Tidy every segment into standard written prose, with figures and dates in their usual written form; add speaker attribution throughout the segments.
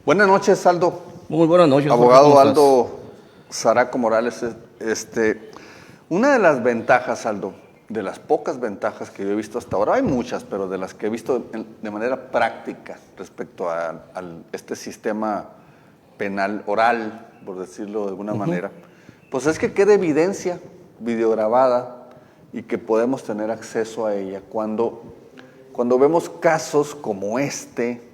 Speaker 1: Buenas noches, Aldo.
Speaker 2: Muy buenas noches, Jorge,
Speaker 1: Abogado
Speaker 2: ¿cómo estás?
Speaker 1: Aldo Zaraco Morales. Una de las ventajas, Aldo, de las pocas ventajas que yo he visto hasta ahora, hay muchas, pero de las que he visto de manera práctica respecto a este sistema penal oral, por decirlo de alguna manera, pues es que queda evidencia videograbada y que podemos tener acceso a ella cuando vemos casos como este,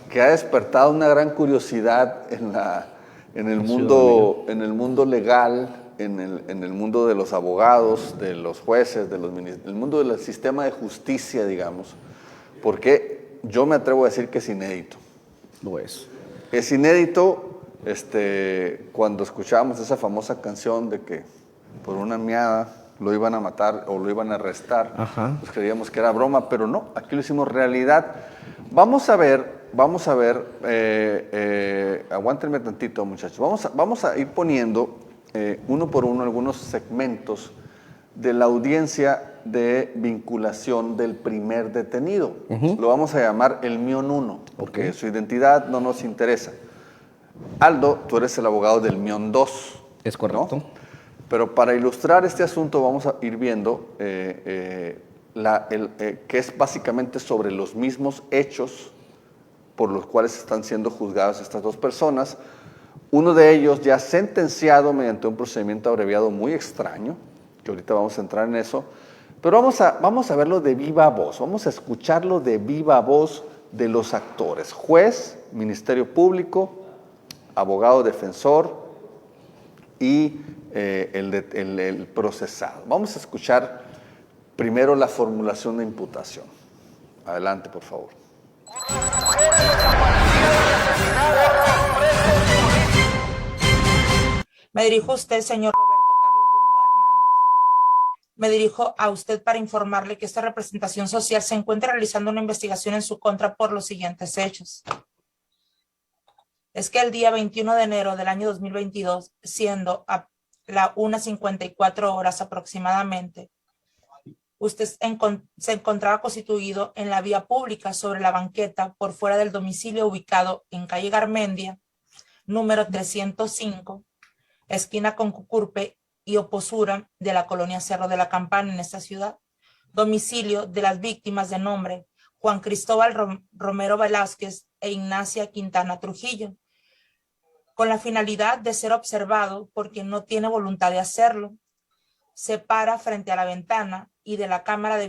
Speaker 1: que ha despertado una gran curiosidad en el mundo legal, en el mundo de los abogados, de los jueces, el mundo del sistema de justicia, digamos, porque yo me atrevo a decir que es inédito.
Speaker 2: Lo es.
Speaker 1: Es inédito cuando escuchábamos esa famosa canción de que por una miada lo iban a matar o lo iban a arrestar.
Speaker 2: Ajá.
Speaker 1: Pues creíamos que era broma, pero no, aquí lo hicimos realidad. Vamos a ver, aguántenme tantito, muchachos. Vamos a ir poniendo uno por uno algunos segmentos de la audiencia de vinculación del primer detenido. Lo vamos a llamar el Mion 1, porque su identidad no nos interesa. Aldo, tú eres el abogado del Mion 2.
Speaker 2: Es correcto.
Speaker 1: ¿No? Pero para ilustrar este asunto vamos a ir viendo que es básicamente sobre los mismos hechos por los cuales están siendo juzgadas estas dos personas. Uno de ellos ya sentenciado mediante un procedimiento abreviado muy extraño, que ahorita vamos a entrar en eso, pero vamos a verlo de viva voz, vamos a escucharlo de viva voz de los actores: juez, Ministerio Público, abogado defensor y el procesado. Vamos a escuchar primero la formulación de imputación. Adelante, por favor.
Speaker 3: Me dirijo a usted, señor Roberto Carlos Burgoa Hernández. Me dirijo a usted para informarle que esta representación social se encuentra realizando una investigación en su contra por los siguientes hechos. Es que el día 21 de enero del año 2022, siendo a la 1:54 horas aproximadamente, usted se encontraba constituido en la vía pública sobre la banqueta por fuera del domicilio ubicado en calle Garmendia, número 305, esquina con Cucurpe y Oposura de la colonia Cerro de la Campana en esta ciudad, domicilio de las víctimas de nombre Juan Cristóbal Romero Velázquez e Ignacia Quintana Trujillo, con la finalidad de ser observado por quien no tiene voluntad de hacerlo. Se para frente a la ventana y de la cámara de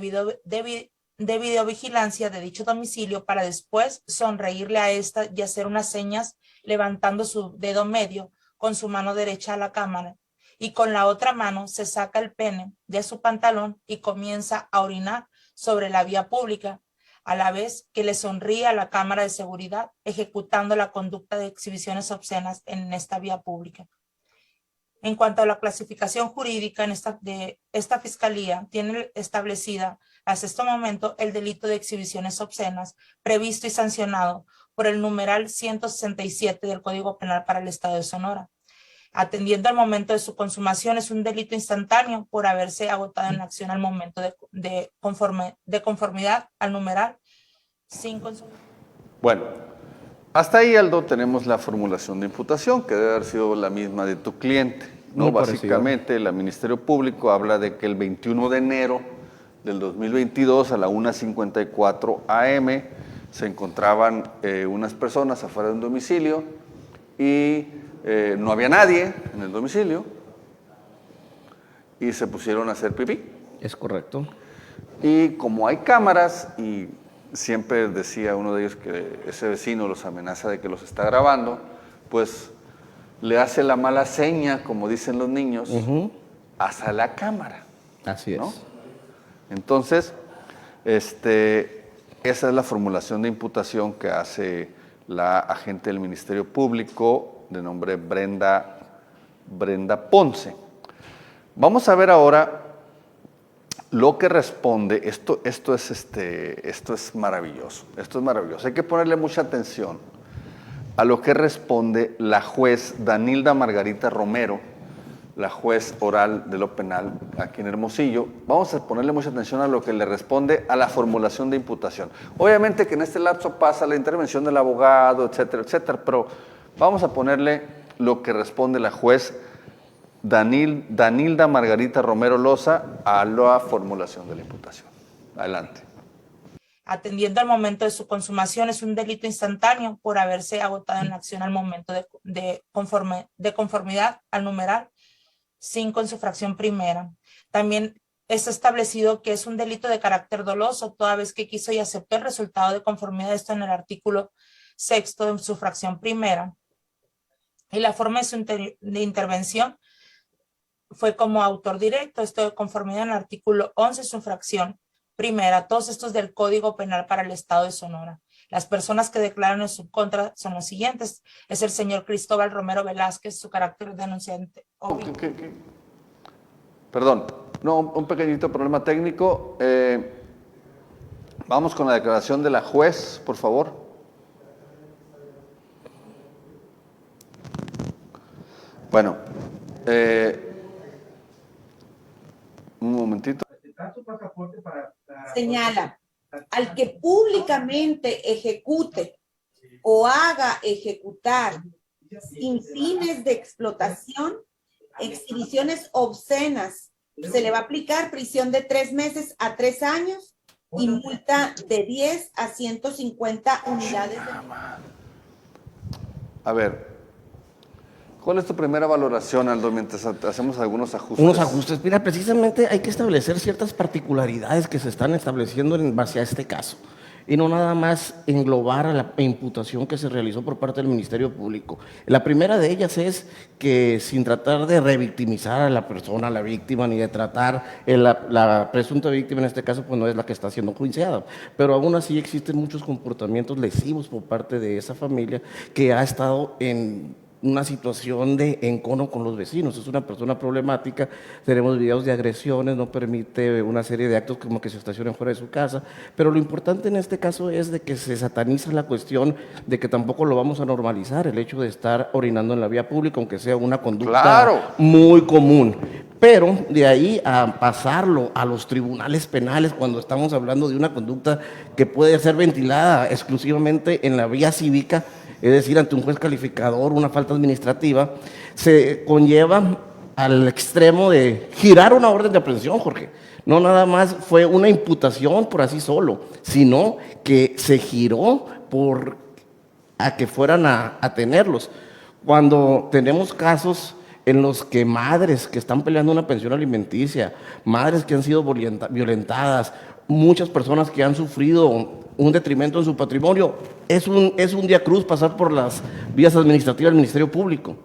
Speaker 3: videovigilancia de dicho domicilio para después sonreírle a esta y hacer unas señas levantando su dedo medio con su mano derecha a la cámara, y con la otra mano se saca el pene de su pantalón y comienza a orinar sobre la vía pública, a la vez que le sonríe a la cámara de seguridad, ejecutando la conducta de exhibiciones obscenas en esta vía pública. En cuanto a la clasificación jurídica de esta fiscalía, tiene establecida hasta este momento el delito de exhibiciones obscenas, previsto y sancionado por el numeral 167 del Código Penal para el Estado de Sonora. Atendiendo al momento de su consumación, es un delito instantáneo por haberse agotado en la acción al momento de conformidad al numeral sin consumación.
Speaker 1: Bueno, hasta ahí, Aldo, tenemos la formulación de imputación, que debe haber sido la misma de tu cliente, ¿no?
Speaker 2: Muy
Speaker 1: Básicamente, el Ministerio Público habla de que el 21 de enero del 2022 a la 1:54 a.m. se encontraban unas personas afuera de un domicilio y no había nadie en el domicilio y se pusieron a hacer pipí.
Speaker 2: Es correcto.
Speaker 1: Y como hay cámaras, y siempre decía uno de ellos que ese vecino los amenaza de que los está grabando, pues le hace la mala seña, como dicen los niños, hacia la cámara.
Speaker 2: Así es.
Speaker 1: ¿No? Entonces, esa es la formulación de imputación que hace la agente del Ministerio Público de nombre Brenda Ponce. Vamos a ver ahora lo que responde. Esto es maravilloso. Esto es maravilloso. Hay que ponerle mucha atención a lo que responde la juez Danilda Margarita Romero la juez oral de lo penal aquí en Hermosillo, vamos a ponerle mucha atención a lo que le responde a la formulación de imputación. Obviamente que en este lapso pasa la intervención del abogado, etcétera, etcétera, pero vamos a ponerle lo que responde la juez Danilda Margarita Romero Loza a la formulación de la imputación. Adelante.
Speaker 3: Atendiendo al momento de su consumación, es un delito instantáneo por haberse agotado en la acción al momento de conformidad al numeral 5 en su fracción primera. También está establecido que es un delito de carácter doloso, toda vez que quiso y aceptó el resultado de conformidad, esto en el artículo 6º en su fracción primera. Y la forma de intervención fue como autor directo, esto de conformidad en el artículo 11 su fracción primera, todos estos del Código Penal para el Estado de Sonora. Las personas que declaran en su contra son los siguientes. Es el señor Cristóbal Romero Velázquez, su carácter denunciante.
Speaker 1: Perdón, no, un pequeñito problema técnico. Vamos con la declaración de la juez, por favor. Bueno, un momentito.
Speaker 4: Señala, al que públicamente ejecute o haga ejecutar sin fines de explotación exhibiciones obscenas, se le va a aplicar prisión de 3 meses a 3 años y multa de 10 a 150 unidades de...
Speaker 1: A ver, ¿cuál es tu primera valoración, Aldo, mientras hacemos algunos ajustes?
Speaker 2: Unos ajustes. Mira, precisamente hay que establecer ciertas particularidades que se están estableciendo en base a este caso. Y no nada más englobar a la imputación que se realizó por parte del Ministerio Público. La primera de ellas es que, sin tratar de revictimizar a la persona, a la víctima, ni de tratar la presunta víctima, en este caso, pues no es la que está siendo juiciada, pero aún así existen muchos comportamientos lesivos por parte de esa familia que ha estado en una situación de encono con los vecinos. Es una persona problemática, tenemos videos de agresiones, no permite una serie de actos como que se estacionen fuera de su casa, pero lo importante en este caso es de que se sataniza la cuestión de que tampoco lo vamos a normalizar, el hecho de estar orinando en la vía pública, aunque sea una conducta muy común. Pero de ahí a pasarlo a los tribunales penales cuando estamos hablando de una conducta que puede ser ventilada exclusivamente en la vía cívica, es decir, ante un juez calificador, una falta administrativa, se conlleva al extremo de girar una orden de aprehensión, Jorge. No nada más fue una imputación por así solo, sino que se giró a que fueran a tenerlos. Cuando tenemos casos en los que madres que están peleando una pensión alimenticia, madres que han sido violentadas, muchas personas que han sufrido un detrimento en su patrimonio, es un día cruz pasar por las vías administrativas del Ministerio Público.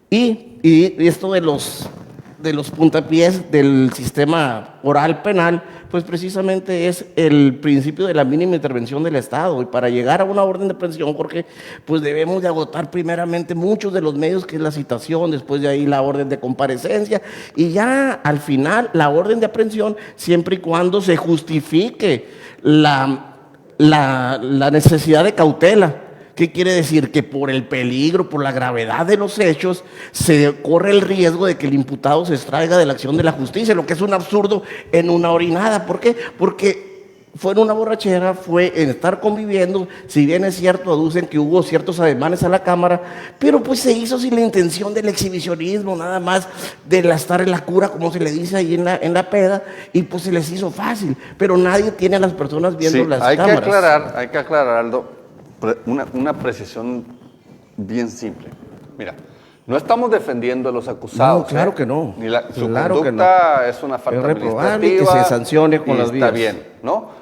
Speaker 2: Y esto de los puntapiés del sistema oral penal, pues precisamente es el principio de la mínima intervención del Estado. Y para llegar a una orden de aprehensión, Jorge, pues debemos de agotar primeramente muchos de los medios, que es la citación, después de ahí la orden de comparecencia, y ya al final la orden de aprehensión, siempre y cuando se justifique la necesidad de cautela. ¿Qué quiere decir? Que por el peligro, por la gravedad de los hechos, se corre el riesgo de que el imputado se extraiga de la acción de la justicia, lo que es un absurdo en una orinada. ¿Por qué? Porque fue en una borrachera, fue en estar conviviendo, si bien es cierto, aducen que hubo ciertos ademanes a la cámara, pero pues se hizo sin la intención del exhibicionismo, nada más de estar en la cura, como se le dice ahí en la peda, y pues se les hizo fácil, pero nadie tiene a las personas viendo las cámaras.
Speaker 1: Hay que aclarar, Aldo, una precisión bien simple. Mira, no estamos defendiendo a los acusados.
Speaker 2: No, claro que no.
Speaker 1: Ni su
Speaker 2: claro
Speaker 1: conducta es una falta
Speaker 2: reprobable y
Speaker 1: administrativa.
Speaker 2: que se sancione con las vías.
Speaker 1: Está bien, ¿no?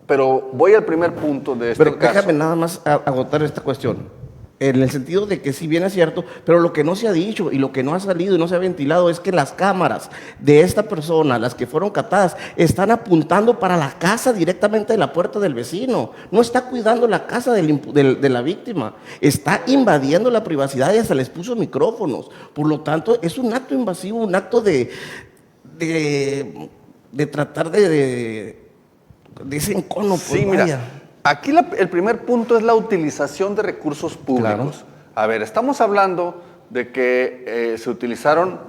Speaker 1: Pero voy al primer punto de este caso.
Speaker 2: Pero déjame nada más agotar esta cuestión. En el sentido de que si bien es cierto, pero lo que no se ha dicho y lo que no ha salido y no se ha ventilado es que las cámaras de esta persona, las que fueron catadas, están apuntando para la casa directamente de la puerta del vecino. No está cuidando la casa de la víctima, está invadiendo la privacidad y hasta les puso micrófonos. Por lo tanto, es un acto invasivo, un acto de tratar de ese encono. Pues,
Speaker 1: sí, mira. Aquí el primer punto es la utilización de recursos públicos.
Speaker 2: Claro.
Speaker 1: A ver, estamos hablando de que se utilizaron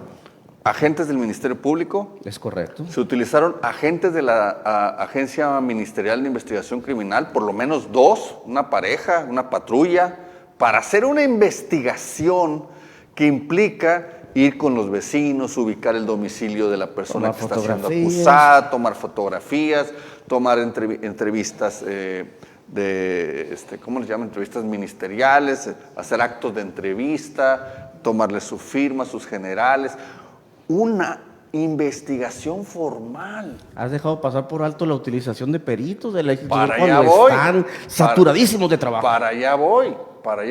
Speaker 1: agentes del Ministerio Público,
Speaker 2: Es correcto.
Speaker 1: se utilizaron agentes de la Agencia Ministerial de Investigación Criminal, por lo menos 2, una pareja, una patrulla, para hacer una investigación que implica ir con los vecinos, ubicar el domicilio de la persona
Speaker 2: Tomar
Speaker 1: que está siendo
Speaker 2: fotografías.
Speaker 1: acusada, tomar fotografías, tomar entrevistas ¿cómo les llaman? Entrevistas ministeriales, hacer actos de entrevista, tomarle su firma, sus generales. Una investigación formal.
Speaker 2: Has dejado pasar por alto la utilización de peritos de la institución
Speaker 1: Para allá
Speaker 2: cuando
Speaker 1: voy.
Speaker 2: están saturadísimos de trabajo.
Speaker 1: Para allá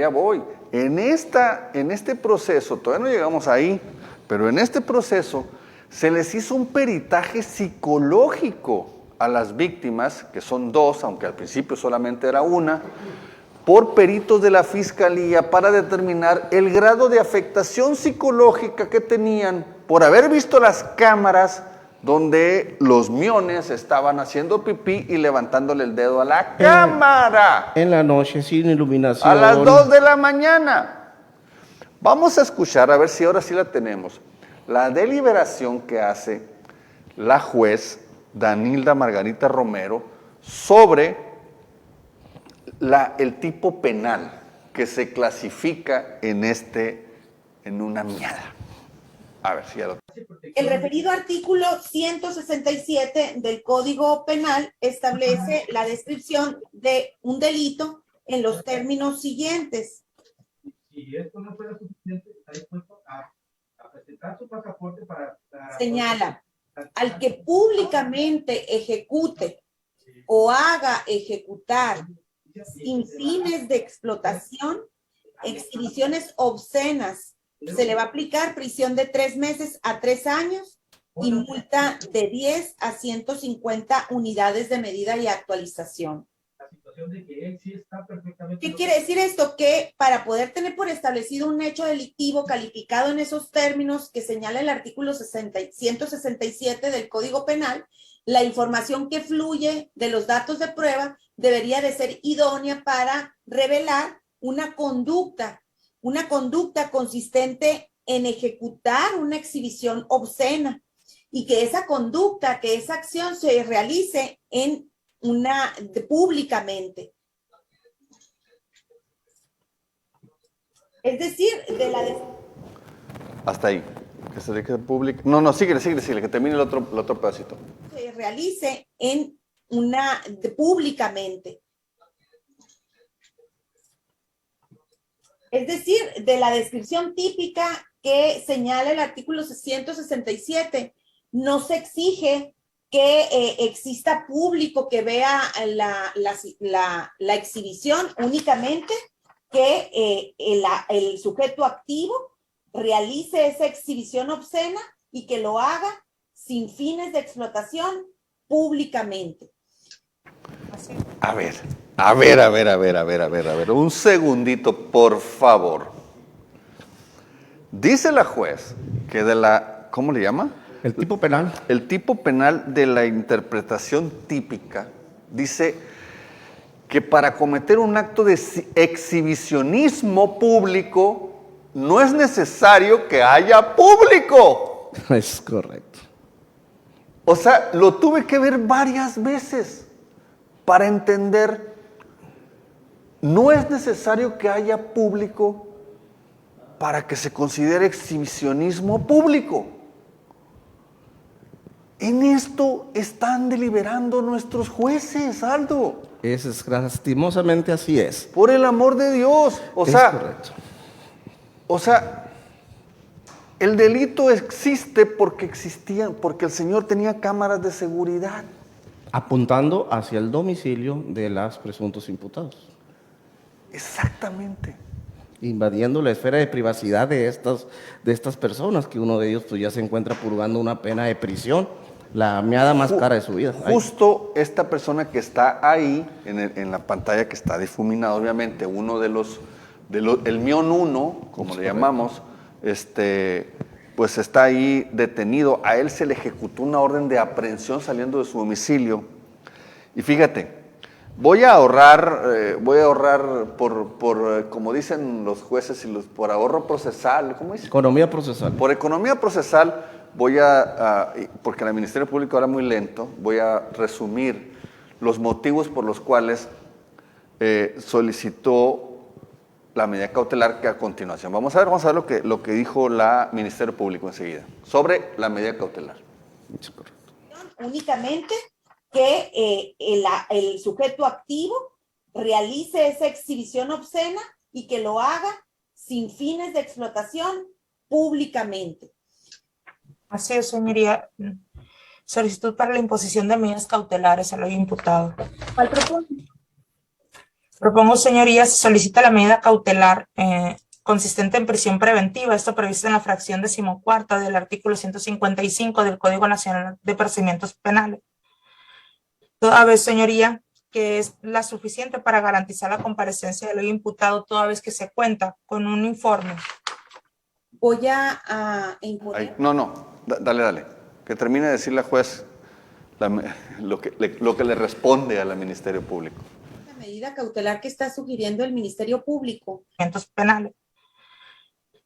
Speaker 1: voy. En este proceso, todavía no llegamos ahí, pero en este proceso se les hizo un peritaje psicológico a las víctimas, que son 2, aunque al principio solamente era una, por peritos de la Fiscalía para determinar el grado de afectación psicológica que tenían por haber visto las cámaras donde los miones estaban haciendo pipí y levantándole el dedo a la cámara.
Speaker 2: En la noche, sin iluminación.
Speaker 1: A las 2 de la mañana. Vamos a escuchar, a ver si ahora sí la tenemos, la deliberación que hace la juez Danilda Margarita Romero sobre el tipo penal que se clasifica en una miada. A ver si ya lo...
Speaker 4: El referido artículo 167 del Código Penal establece la descripción de un delito en los términos siguientes.
Speaker 5: Si esto no fuera suficiente, está dispuesto a presentar su pasaporte para
Speaker 4: Señala, al que públicamente ejecute o haga ejecutar sin fines de explotación exhibiciones obscenas, se le va a aplicar prisión de 3 meses a 3 años y multa de 10 a 150 unidades de medida y actualización.
Speaker 5: la situación de que él sí está perfectamente...
Speaker 4: ¿Qué quiere decir esto? Que para poder tener por establecido un hecho delictivo calificado en esos términos que señala el artículo 167 del Código Penal, la información que fluye de los datos de prueba debería de ser idónea para revelar una conducta consistente en ejecutar una exhibición obscena y que esa conducta, que esa acción se realice públicamente. Es decir,
Speaker 1: Hasta ahí. Que se dedique público. No, síguele, que termine el otro pedacito.
Speaker 4: se realice públicamente. Es decir, de la descripción típica que señala el artículo 167, no se exige que exista público que vea la exhibición, únicamente que el sujeto activo realice esa exhibición obscena y que lo haga sin fines de explotación públicamente. Así.
Speaker 1: A ver. Un segundito, por favor. Dice la juez que ¿cómo le llama?
Speaker 2: El tipo penal.
Speaker 1: El tipo penal de la interpretación típica dice que para cometer un acto de exhibicionismo público no es necesario que haya público.
Speaker 2: Es correcto.
Speaker 1: O sea, lo tuve que ver varias veces para entender. No es necesario que haya público para que se considere exhibicionismo público. En esto están deliberando nuestros jueces, Aldo.
Speaker 2: Lastimosamente así es.
Speaker 1: Por el amor de Dios.
Speaker 2: Es correcto.
Speaker 1: O sea, el delito existe porque el señor tenía cámaras de seguridad.
Speaker 2: Apuntando hacia el domicilio de los presuntos imputados.
Speaker 1: Exactamente.
Speaker 2: Invadiendo la esfera de privacidad de estas personas, que uno de ellos pues ya se encuentra purgando una pena de prisión, la meada más cara de su vida.
Speaker 1: Justo esta persona que está ahí, en la pantalla que está difuminada, obviamente, el Mion 1, como le llamamos, pues está ahí detenido. A él se le ejecutó una orden de aprehensión saliendo de su domicilio. Y fíjate, Voy a ahorrar como dicen los jueces, por ahorro procesal, ¿cómo dice?
Speaker 2: Economía procesal.
Speaker 1: Por economía procesal porque el Ministerio Público habla muy lento, voy a resumir los motivos por los cuales solicitó la medida cautelar que a continuación. Vamos a ver lo que dijo la Ministerio Público enseguida sobre la medida cautelar.
Speaker 4: Únicamente que el sujeto activo realice esa exhibición obscena y que lo haga sin fines de explotación públicamente.
Speaker 3: Así es, señoría. Solicitud para la imposición de medidas cautelares al hoy imputado.
Speaker 4: ¿Cuál propone?
Speaker 3: Propongo, señoría, se solicita la medida cautelar consistente en prisión preventiva, esto previsto en la fracción 14ª del artículo 155 del Código Nacional de Procedimientos Penales. Toda vez, señoría, que es la suficiente para garantizar la comparecencia del hoy imputado, toda vez que se cuenta con un informe.
Speaker 4: Voy a imponer.
Speaker 1: Dale. Que termine de decir la juez lo que le responde a la Ministerio Público.
Speaker 4: La medida cautelar que está sugiriendo el Ministerio Público.
Speaker 3: Penales.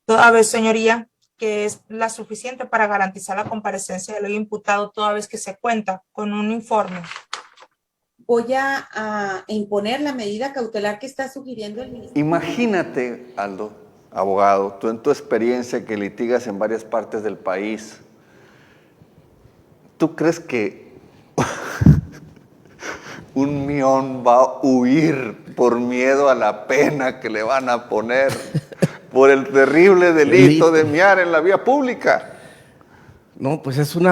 Speaker 3: Toda vez, señoría, que es la suficiente para garantizar la comparecencia del hoy imputado, toda vez que se cuenta con un informe.
Speaker 4: Voy a imponer la medida cautelar que está sugiriendo el Ministerio.
Speaker 1: Imagínate, Aldo, abogado, tú en tu experiencia que litigas en varias partes del país, ¿tú crees que un mión va a huir por miedo a la pena que le van a poner por el terrible delito de miar en la vía pública?
Speaker 2: No, pues es un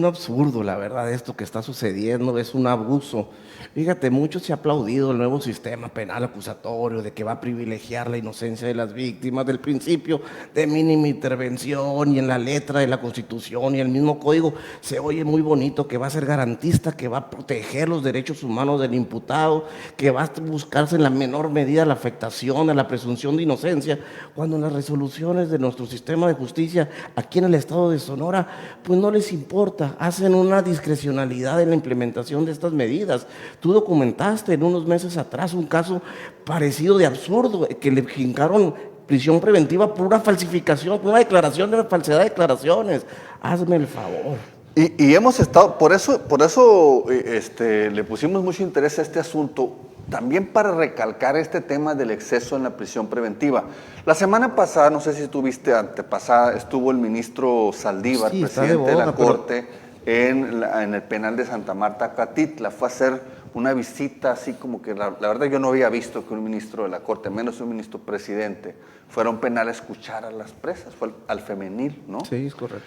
Speaker 2: absurdo, la verdad, esto que está sucediendo, es un abuso. Fíjate, mucho se ha aplaudido el nuevo sistema penal acusatorio de que va a privilegiar la inocencia de las víctimas, del principio de mínima intervención, y en la letra de la Constitución y el mismo código se oye muy bonito, que va a ser garantista, que va a proteger los derechos humanos del imputado, que va a buscarse en la menor medida la afectación a la presunción de inocencia, cuando en las resoluciones de nuestro sistema de justicia aquí en el estado de Sonora pues no les importa, hacen una discrecionalidad en la implementación de estas medidas. Tú documentaste en unos meses atrás un caso parecido de absurdo, que le jincaron prisión preventiva por una falsificación, por una declaración de falsedad de declaraciones. Hazme el favor.
Speaker 1: Y hemos estado, por eso le pusimos mucho interés a este asunto, también para recalcar este tema del exceso en la prisión preventiva. La semana pasada, no sé si estuviste, antepasada, estuvo el ministro Saldívar,
Speaker 2: sí,
Speaker 1: presidente de la Corte, en el penal de Santa Marta, Catitla. Fue a hacer una visita así como que, la verdad yo no había visto que un ministro de la Corte, menos un ministro presidente, fuera a un penal a escuchar a las presas, fue al femenil, ¿no?
Speaker 2: Sí, es correcto.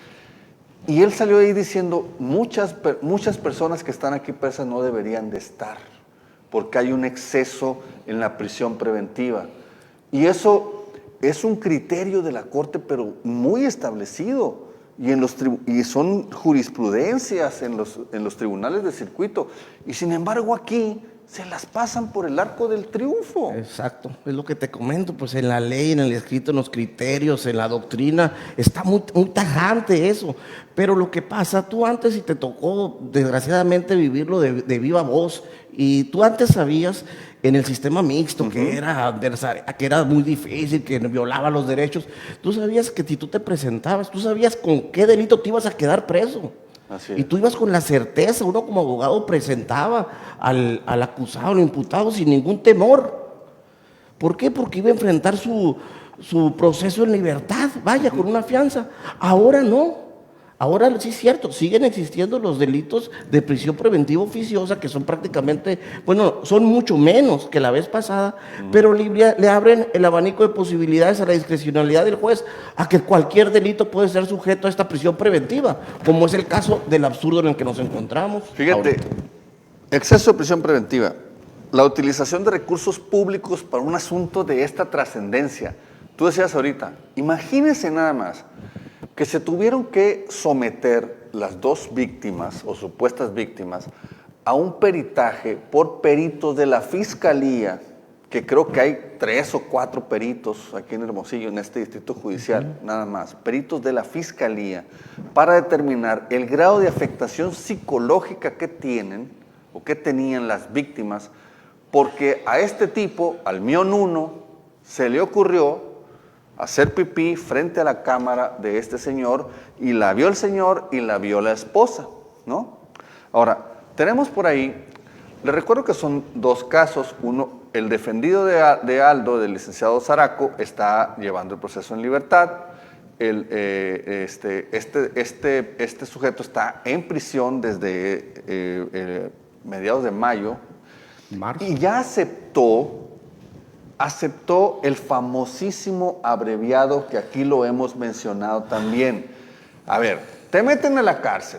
Speaker 1: Y él salió ahí diciendo, muchas personas que están aquí presas no deberían de estar, porque hay un exceso en la prisión preventiva. Y eso es un criterio de la Corte, pero muy establecido, y son jurisprudencias en los tribunales de circuito. Y sin embargo aquí se las pasan por el arco del triunfo.
Speaker 2: Exacto, es lo que te comento, pues en la ley, en el escrito, en los criterios, en la doctrina, está muy tajante eso. Pero lo que pasa, tú antes, y te tocó desgraciadamente vivirlo de viva voz, y tú antes sabías en el sistema mixto que era muy difícil, que violaba los derechos, tú sabías que si tú te presentabas, tú sabías con qué delito te ibas a quedar preso.
Speaker 1: Así es.
Speaker 2: Y tú ibas con la certeza, uno como abogado presentaba al acusado, al imputado sin ningún temor. ¿Por qué? Porque iba a enfrentar su proceso en libertad, vaya, con una fianza. Ahora no. Ahora sí es cierto, siguen existiendo los delitos de prisión preventiva oficiosa, que son prácticamente, bueno, son mucho menos que la vez pasada, pero le abren el abanico de posibilidades a la discrecionalidad del juez, a que cualquier delito puede ser sujeto a esta prisión preventiva, como es el caso del absurdo en el que nos encontramos.
Speaker 1: Fíjate,
Speaker 2: ahorita.
Speaker 1: exceso de prisión preventiva, la utilización de recursos públicos para un asunto de esta trascendencia. Tú decías ahorita, imagínense nada más que se tuvieron que someter las dos víctimas o supuestas víctimas a un peritaje por peritos de la Fiscalía, que creo que hay 3 o 4 peritos aquí en Hermosillo, en este distrito judicial, nada más, peritos de la Fiscalía, para determinar el grado de afectación psicológica que tienen o que tenían las víctimas porque a este tipo, al mío Nuno, se le ocurrió hacer pipí frente a la cámara de este señor y la vio el señor y la vio la esposa, ¿no? Ahora, tenemos por ahí, les recuerdo que son dos casos. Uno, el defendido de Aldo, del licenciado Zaraco, está llevando el proceso en libertad. Este sujeto está en prisión desde mediados de mayo y ya aceptó el famosísimo abreviado que aquí lo hemos mencionado también. A ver, te meten a la cárcel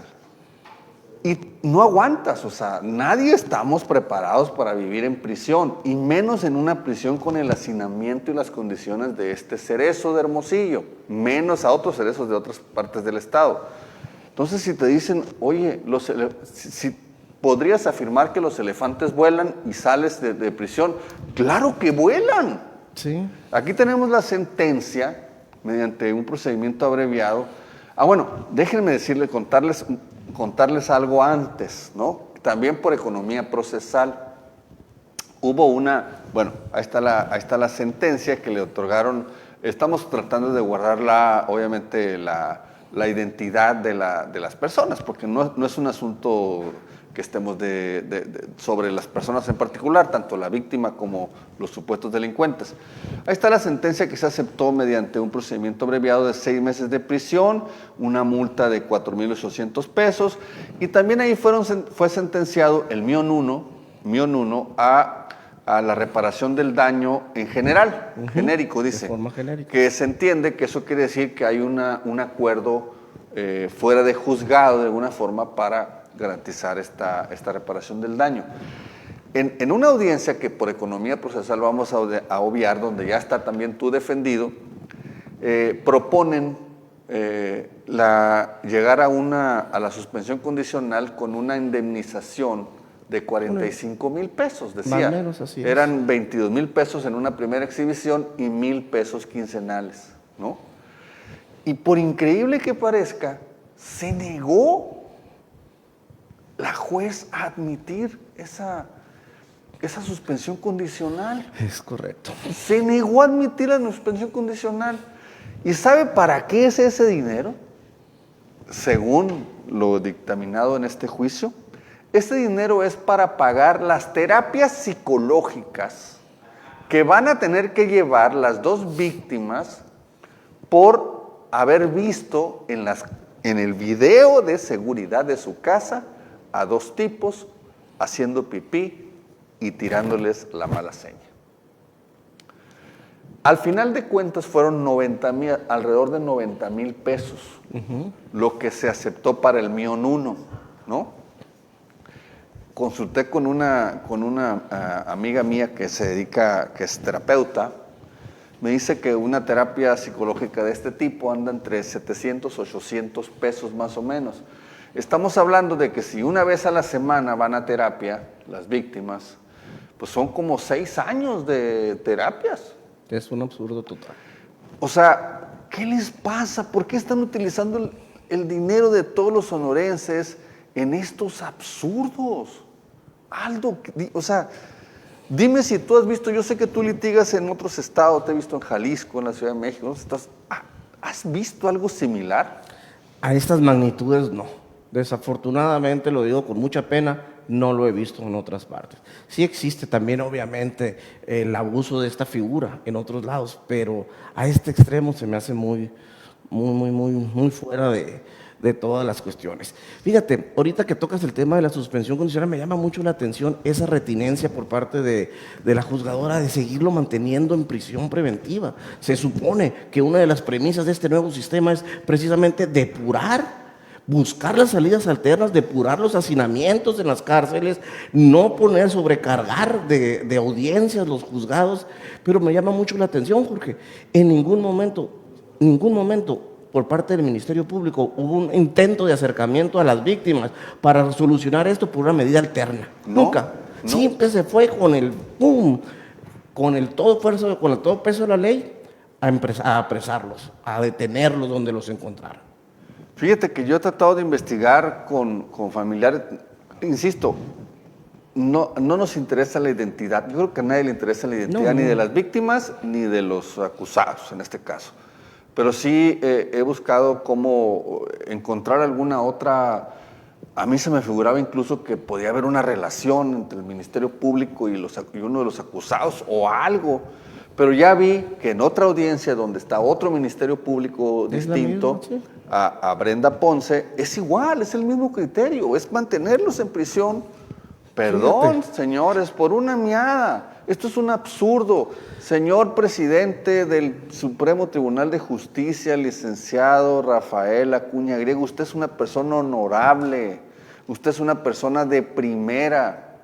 Speaker 1: y no aguantas, o sea, nadie estamos preparados para vivir en prisión, y menos en una prisión con el hacinamiento y las condiciones de este cerezo de Hermosillo, menos a otros cerezos de otras partes del estado. Entonces, si te dicen, oye, si podrías afirmar que los elefantes vuelan y sales de prisión, claro que vuelan.
Speaker 2: Sí.
Speaker 1: Aquí tenemos la sentencia mediante un procedimiento abreviado. Bueno, déjenme contarles algo antes, ¿no? También por economía procesal. Hubo ahí está la sentencia que le otorgaron. Estamos tratando de guardar obviamente la identidad de las personas, porque no es un asunto que estemos sobre las personas en particular, tanto la víctima como los supuestos delincuentes. Ahí está la sentencia que se aceptó mediante un procedimiento abreviado de 6 meses de prisión, una multa de 4,800 pesos, y también ahí fue sentenciado el mío Nuno a la reparación del daño en general, genérico, dice.
Speaker 2: De forma genérica.
Speaker 1: Que se entiende que eso quiere decir que hay un acuerdo fuera de juzgado de alguna forma para garantizar esta reparación del daño. En una audiencia que por economía procesal vamos a obviar, donde ya está también tu defendido, proponen llegar a la suspensión condicional con una indemnización de 45,000 pesos, decía.
Speaker 2: Más o menos así es.
Speaker 1: Eran 22,000 pesos en una primera exhibición y 1,000 pesos quincenales, ¿no? Y por increíble que parezca, se negó la juez a admitir esa suspensión condicional.
Speaker 2: Es correcto.
Speaker 1: Se negó a admitir la suspensión condicional. ¿Y sabe para qué es ese dinero? Según lo dictaminado en este juicio, este dinero es para pagar las terapias psicológicas que van a tener que llevar las dos víctimas por haber visto en el video de seguridad de su casa a dos tipos haciendo pipí y tirándoles la mala seña. Al final de cuentas fueron alrededor de 90,000 pesos, lo que se aceptó para el mío Nuno, ¿no? Consulté con una amiga mía que es terapeuta. Me dice que una terapia psicológica de este tipo anda entre 700, 800 pesos más o menos. Estamos hablando de que si una vez a la semana van a terapia, las víctimas, pues son como 6 años de terapias.
Speaker 2: Es un absurdo total.
Speaker 1: O sea, ¿qué les pasa? ¿Por qué están utilizando el dinero de todos los sonorenses en estos absurdos? Aldo, o sea, dime si tú has visto, yo sé que tú litigas en otros estados, te he visto en Jalisco, en la Ciudad de México, ¿has visto algo similar?
Speaker 2: A estas magnitudes no. Desafortunadamente, lo digo con mucha pena, no lo he visto en otras partes. Sí existe también, obviamente, el abuso de esta figura en otros lados, pero a este extremo se me hace muy fuera de todas las cuestiones. Fíjate, ahorita que tocas el tema de la suspensión condicional, me llama mucho la atención esa retinencia por parte de la juzgadora de seguirlo manteniendo en prisión preventiva. Se supone que una de las premisas de este nuevo sistema es precisamente buscar las salidas alternas, depurar los hacinamientos en las cárceles, no sobrecargar de audiencias los juzgados, pero me llama mucho la atención, Jorge, en ningún momento, por parte del Ministerio Público hubo un intento de acercamiento a las víctimas para solucionar esto por una medida alterna.
Speaker 1: No,
Speaker 2: Nunca.
Speaker 1: no.
Speaker 2: Siempre se fue con el todo peso de la ley a apresarlos, a detenerlos donde los encontraron.
Speaker 1: Fíjate que yo he tratado de investigar con familiares, insisto, no nos interesa la identidad. Yo creo que a nadie le interesa la identidad, ni de las víctimas ni de los acusados en este caso. Pero sí he buscado cómo encontrar alguna otra. A mí se me figuraba incluso que podía haber una relación entre el Ministerio Público y uno de los acusados o algo. Pero ya vi que en otra audiencia donde está otro Ministerio Público distinto a Brenda Ponce, es igual, es el mismo criterio, es mantenerlos en prisión. Perdón, señores, por una miada. Esto es un absurdo. Señor presidente del Supremo Tribunal de Justicia, licenciado Rafael Acuña Griego, usted es una persona honorable, usted es una persona de primera.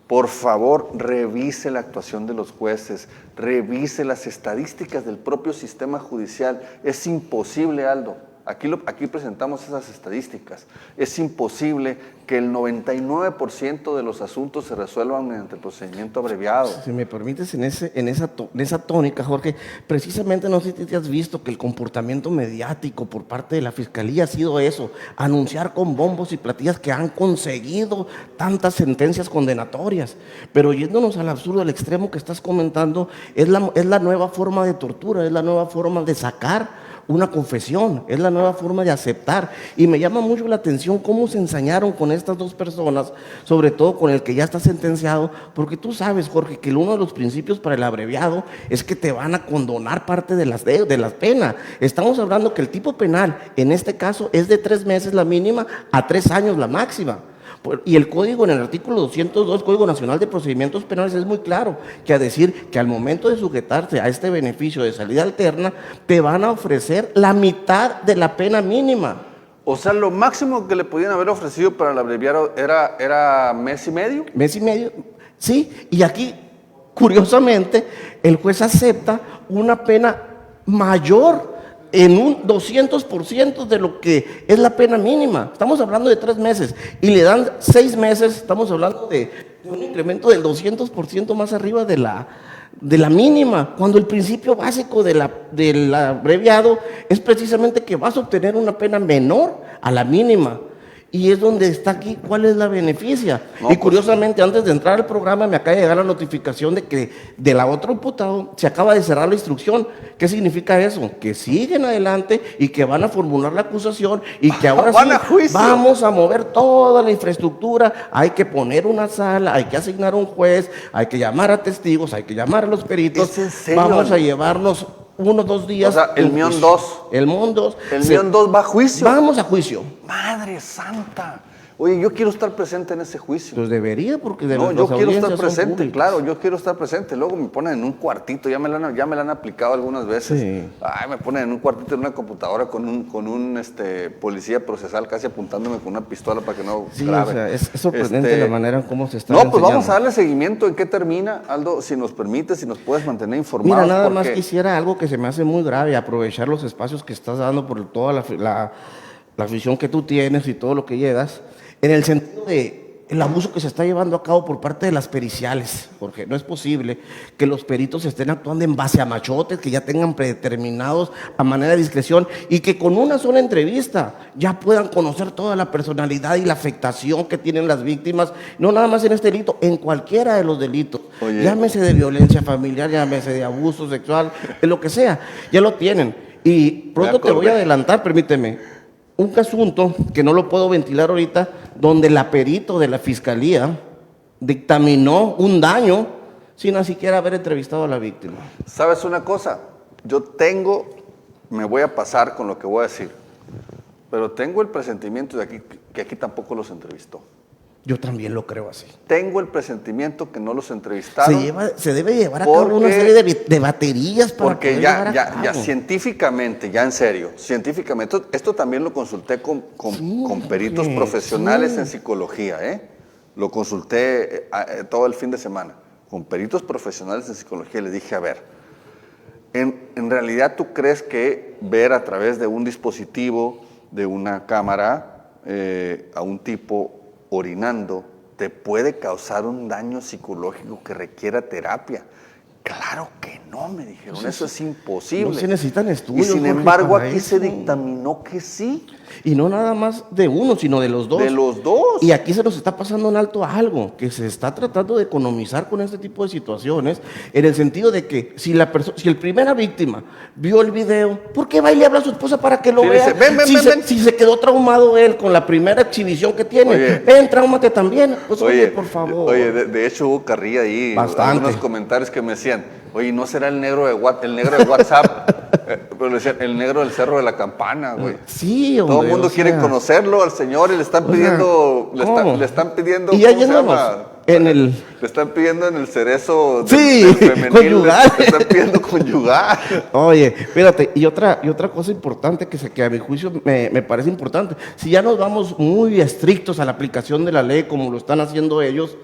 Speaker 1: Por favor, revise la actuación de los jueces, revise las estadísticas del propio sistema judicial. Es imposible, Aldo. Aquí presentamos esas estadísticas. Es imposible que el 99% de los asuntos se resuelvan mediante el procedimiento abreviado.
Speaker 2: Si me permites, en esa tónica, Jorge, precisamente no sé si te has visto que el comportamiento mediático por parte de la Fiscalía ha sido eso, anunciar con bombos y platillas que han conseguido tantas sentencias condenatorias. Pero yéndonos al absurdo, al extremo que estás comentando, es la nueva forma de tortura, es la nueva forma de sacar una confesión, es la nueva forma de aceptar. Y me llama mucho la atención cómo se ensañaron con estas dos personas, sobre todo con el que ya está sentenciado, porque tú sabes, Jorge, que uno de los principios para el abreviado es que te van a condonar parte de las penas. Estamos hablando que el tipo penal, en este caso, es de 3 meses la mínima a 3 años la máxima. Y el código, en el artículo 202, Código Nacional de Procedimientos Penales, es muy claro, que a decir que al momento de sujetarse a este beneficio de salida alterna, te van a ofrecer la mitad de la pena mínima.
Speaker 1: O sea, lo máximo que le podían haber ofrecido para el abreviado era mes y medio.
Speaker 2: Mes y medio, sí. Y aquí, curiosamente, el juez acepta una pena mayor en un 200% de lo que es la pena mínima. Estamos hablando de 3 meses y le dan 6 meses, estamos hablando de un incremento del 200% más arriba de la mínima, cuando el principio básico del abreviado es precisamente que vas a obtener una pena menor a la mínima. Y es donde está aquí, ¿cuál es la beneficia?
Speaker 1: No,
Speaker 2: y curiosamente, antes de entrar al programa, me acaba de llegar la notificación de que de la otra imputado se acaba de cerrar la instrucción. ¿Qué significa eso? Que siguen adelante y que van a formular la acusación y que ahora
Speaker 1: Van
Speaker 2: sí
Speaker 1: a juicio.
Speaker 2: vamos a mover toda la infraestructura. Hay que poner una sala, hay que asignar un juez, hay que llamar a testigos, hay que llamar a los peritos.
Speaker 1: ¿Es en serio?
Speaker 2: Vamos a llevarnos 1 o 2 días.
Speaker 1: O sea, el Mion 2.
Speaker 2: El Mion 2.
Speaker 1: El Mion 2 va a juicio.
Speaker 2: Vamos a juicio.
Speaker 1: Madre santa. Oye, yo quiero estar presente en ese juicio.
Speaker 2: Pues debería, porque
Speaker 1: No, yo quiero estar presente, claro, yo quiero estar presente. Luego me ponen en un cuartito, ya me la han aplicado algunas veces.
Speaker 2: Sí.
Speaker 1: Ay, me ponen en un cuartito en una computadora con un policía procesal casi apuntándome con una pistola para que no
Speaker 2: Sí,
Speaker 1: grabe.
Speaker 2: o sea, es sorprendente la manera en cómo se está
Speaker 1: No, pues
Speaker 2: enseñando.
Speaker 1: vamos a darle seguimiento. ¿En qué termina, Aldo? Si nos permites, si nos puedes mantener informados.
Speaker 2: Mira, nada más
Speaker 1: porque
Speaker 2: quisiera algo que se me hace muy grave, aprovechar los espacios que estás dando por toda la afición que tú tienes y todo lo que llevas, en el sentido de el abuso que se está llevando a cabo por parte de las periciales, porque no es posible que los peritos estén actuando en base a machotes, que ya tengan predeterminados a manera de discreción y que con una sola entrevista ya puedan conocer toda la personalidad y la afectación que tienen las víctimas, no nada más en este delito, en cualquiera de los delitos.
Speaker 1: Oye.
Speaker 2: Llámese de violencia familiar, llámese de abuso sexual, de lo que sea, ya lo tienen. Y pronto te voy a adelantar, permíteme, un asunto que no lo puedo ventilar ahorita, donde la perito de la Fiscalía dictaminó un daño sin ni siquiera haber entrevistado a la víctima.
Speaker 1: ¿Sabes una cosa? Me voy a pasar con lo que voy a decir, pero tengo el presentimiento de que aquí tampoco los entrevistó.
Speaker 2: Yo también lo creo así.
Speaker 1: Tengo el presentimiento que no los entrevistaron.
Speaker 2: Se debe llevar a cabo una serie de baterías para
Speaker 1: porque
Speaker 2: poder llevar a
Speaker 1: ya
Speaker 2: cabo. científicamente,
Speaker 1: ya en serio, científicamente, esto también lo consulté con peritos
Speaker 2: sí,
Speaker 1: profesionales
Speaker 2: sí.
Speaker 1: en psicología, lo consulté todo el fin de semana, con peritos profesionales en psicología, le dije, a ver, en realidad tú crees que ver a través de un dispositivo, de una cámara, a un tipo orinando, te puede causar un daño psicológico que requiera terapia. Claro que no, me dijeron, eso es imposible.
Speaker 2: No se necesitan estudios.
Speaker 1: Y sin
Speaker 2: Jorge,
Speaker 1: embargo
Speaker 2: para
Speaker 1: aquí se
Speaker 2: eso.
Speaker 1: dictaminó que sí,
Speaker 2: Y no nada más de uno, sino de los dos.
Speaker 1: de los dos.
Speaker 2: Y aquí se nos está pasando en alto algo, que se está tratando de economizar con este tipo de situaciones, en el sentido de que si el primera víctima vio el video, ¿por qué va y le habla a su esposa para que lo
Speaker 1: Sí,
Speaker 2: vea?
Speaker 1: dice, ven, ven.
Speaker 2: Si se quedó traumado él con la primera exhibición que tiene,
Speaker 1: Oye.
Speaker 2: ven, tráumate también. Pues oye, por favor.
Speaker 1: Oye, de hecho hubo carrilla ahí,
Speaker 2: Bastante.
Speaker 1: algunos comentarios que me decían, oye, ¿no será el negro de WhatsApp? Pero le decían, el negro del Cerro de la Campana, güey.
Speaker 2: Sí, hombre.
Speaker 1: Todo el mundo
Speaker 2: o
Speaker 1: quiere
Speaker 2: sea,
Speaker 1: conocerlo al señor y le están pidiendo,
Speaker 2: ¿cómo?
Speaker 1: le están pidiendo,
Speaker 2: Y ya
Speaker 1: ¿cómo se
Speaker 2: yéndonos
Speaker 1: llama?
Speaker 2: en el...
Speaker 1: Le están pidiendo en el cerezo
Speaker 2: Sí,
Speaker 1: del femenil,
Speaker 2: conyugal.
Speaker 1: Le están pidiendo conyugar.
Speaker 2: Oye, espérate, y otra cosa importante que a mi juicio me parece importante, si ya nos vamos muy estrictos a la aplicación de la ley como lo están haciendo ellos,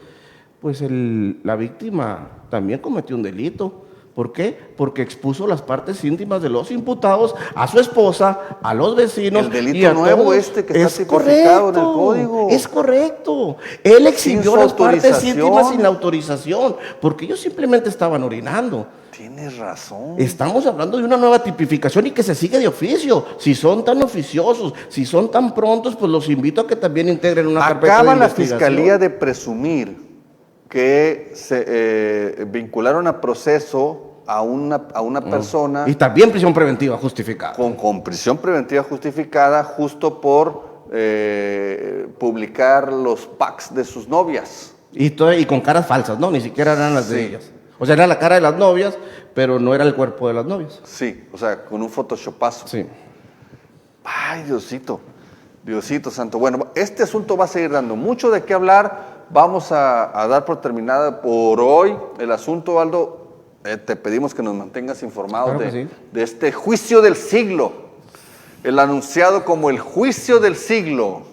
Speaker 2: pues la víctima también cometió un delito. ¿Por qué? Porque expuso las partes íntimas de los imputados a su esposa, a los vecinos.
Speaker 1: El delito
Speaker 2: y a
Speaker 1: nuevo
Speaker 2: todos.
Speaker 1: este que está
Speaker 2: Es
Speaker 1: tipificado en el
Speaker 2: correcto,
Speaker 1: código.
Speaker 2: Es correcto. Él exhibió
Speaker 1: su
Speaker 2: las partes
Speaker 1: autorización.
Speaker 2: íntimas sin la autorización, porque ellos simplemente estaban orinando.
Speaker 1: Tienes razón.
Speaker 2: Estamos hablando de una nueva tipificación y que se sigue de oficio. Si son tan oficiosos, si son tan prontos, pues los invito a que también integren una carpeta de
Speaker 1: Acaba la
Speaker 2: investigación.
Speaker 1: fiscalía de presumir que se vincularon a proceso a una persona
Speaker 2: Y también prisión preventiva justificada.
Speaker 1: con prisión preventiva justificada justo por publicar los packs de sus novias.
Speaker 2: Y con caras falsas, ¿no? Ni siquiera eran las de
Speaker 1: Sí.
Speaker 2: ellas. O sea, era la cara de las novias, pero no era el cuerpo de las novias.
Speaker 1: Sí, o sea, con un photoshopazo.
Speaker 2: Sí.
Speaker 1: Ay, Diosito, Diosito santo. Bueno, este asunto va a seguir dando mucho de qué hablar. Vamos a dar por terminada por hoy el asunto, Aldo. Te pedimos que nos mantengas informados
Speaker 2: Claro que sí.
Speaker 1: de este juicio del siglo. El anunciado como el juicio del siglo.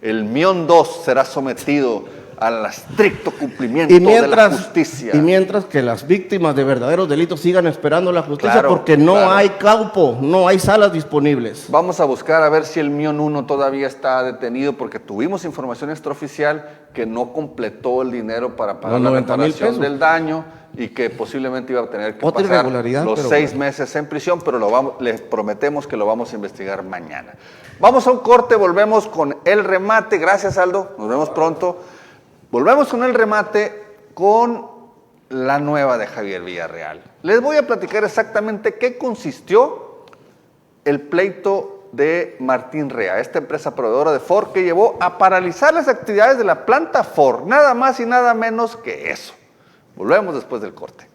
Speaker 1: El Mion 2 será sometido al estricto cumplimiento de la justicia.
Speaker 2: Y mientras que las víctimas de verdaderos delitos sigan esperando la justicia,
Speaker 1: Claro,
Speaker 2: porque no
Speaker 1: claro.
Speaker 2: hay caupo, no hay salas disponibles.
Speaker 1: Vamos a buscar a ver si el Mion 1 todavía está detenido, porque tuvimos información extraoficial que no completó el dinero para pagar
Speaker 2: Los
Speaker 1: la
Speaker 2: 90,000
Speaker 1: reparación
Speaker 2: pesos.
Speaker 1: del daño y que posiblemente iba a tener que
Speaker 2: Otra
Speaker 1: pasar
Speaker 2: irregularidad,
Speaker 1: los
Speaker 2: pero
Speaker 1: 6
Speaker 2: bueno.
Speaker 1: meses en prisión, pero les prometemos que lo vamos a investigar mañana. Vamos a un corte, volvemos con el remate. Gracias, Aldo, nos vemos pronto. Volvemos con el remate con la nueva de Javier Villarreal. Les voy a platicar exactamente qué consistió el pleito de Martín Rea, esta empresa proveedora de Ford que llevó a paralizar las actividades de la planta Ford, nada más y nada menos que eso. Volvemos después del corte.